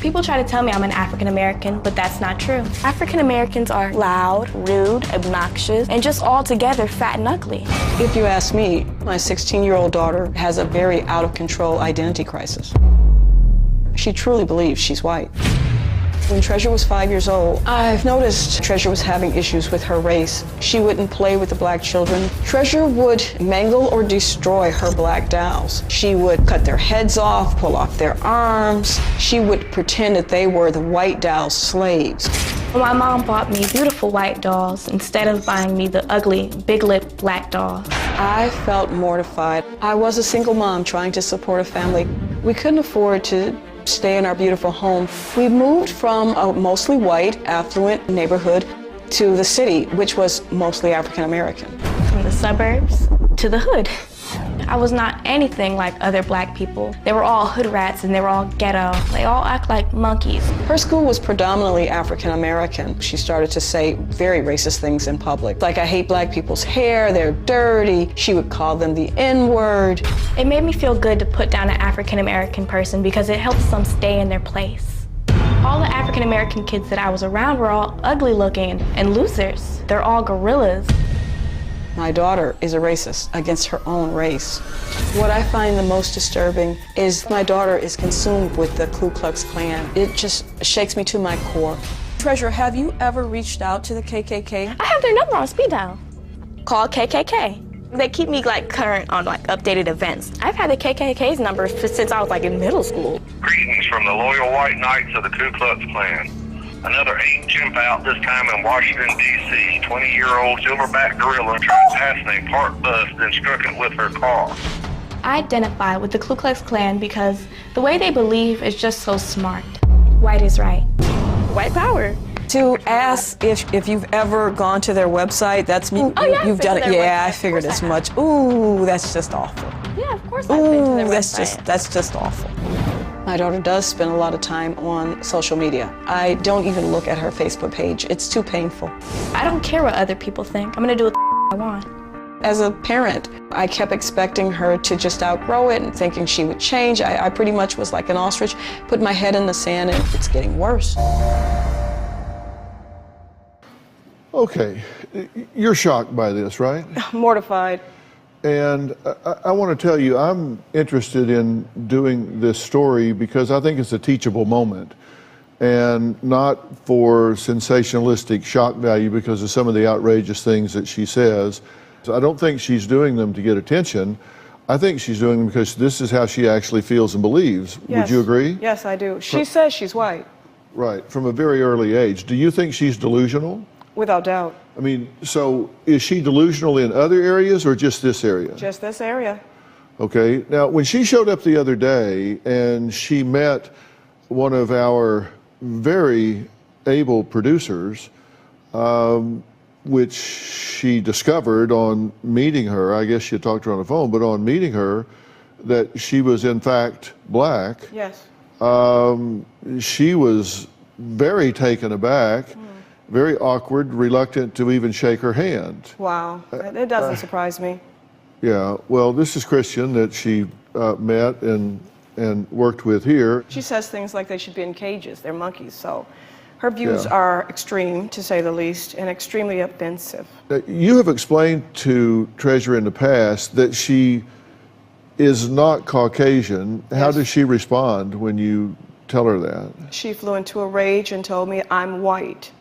People try to tell me I'm an African American, but that's not true. African Americans are loud, rude, obnoxious, and just altogether fat and ugly. If you ask me, my 16-year-old daughter has a very out-of-control identity crisis. She truly believes she's white. When Treasure was 5 years old, I've noticed Treasure was having issues with her race. She wouldn't play with the black children. Treasure would mangle or destroy her black dolls. She would cut their heads off, pull off their arms. She would pretend that they were the white dolls' slaves. My mom bought me beautiful white dolls instead of buying me the ugly, big-lipped black dolls. I felt mortified. I was a single mom trying to support a family. We couldn't afford to stay in our beautiful home. We moved from a mostly white, affluent neighborhood to the city, which was mostly African American. From the suburbs to the hood. I was not anything like other black people. They were all hood rats and they were all ghetto. They all act like monkeys. Her school was predominantly African American. She started to say very racist things in public. Like, I hate black people's hair, they're dirty. She would call them the N-word. It made me feel good to put down an African American person because it helps them stay in their place. All the African American kids that I was around were all ugly looking and losers. They're all gorillas. My daughter is a racist against her own race. What I find the most disturbing is my daughter is consumed with the Ku Klux Klan. It just shakes me to my core. Treasure, have you ever reached out to the KKK? I have their number on speed dial. Call KKK. They keep me current on updated events. I've had the KKK's number since I was in middle school. Greetings from the loyal white knights of the Ku Klux Klan. Another 8 chimp out, this time in Washington, D.C. 20-year-old silverback gorilla trespassing a parked bus, then struck it with her car. I identify with the Ku Klux Klan because the way they believe is just so smart. White is right. White power. To ask if you've ever gone to their website, that's me. Oh, yeah, you've done it. Yeah, website. I figured as much. Ooh, that's just awful. Yeah, of course I've been to their website. That's just awful. My daughter does spend a lot of time on social media. I don't even look at her Facebook page. It's too painful. I don't care what other people think. I'm gonna do what I want. As a parent, I kept expecting her to just outgrow it and thinking she would change. I pretty much was like an ostrich, put my head in the sand, and it's getting worse. Okay, you're shocked by this, right? Mortified. And I want to tell you, I'm interested in doing this story because I think it's a teachable moment and not for sensationalistic shock value because of some of the outrageous things that she says. I don't think she's doing them to get attention. I think she's doing them because this is how she actually feels and believes. Yes. Would you agree? Yes, I do. She says she's white. Right, from a very early age. Do you think she's delusional? Without doubt. I mean, so is she delusional in other areas or just this area? Just this area. Okay, now when she showed up the other day and she met one of our very able producers, which she discovered on meeting her, I guess she had talked to her on the phone, but on meeting her, that she was in fact black. Yes. She was very taken aback. Very awkward, reluctant to even shake her hand. Wow, it doesn't surprise me. Yeah, well, this is Christian that she met and worked with here. She says things like they should be in cages, they're monkeys, so her views are extreme, to say the least, and extremely offensive. You have explained to Treasure in the past that she is not Caucasian. How does she respond when you tell her that? She flew into a rage and told me I'm white.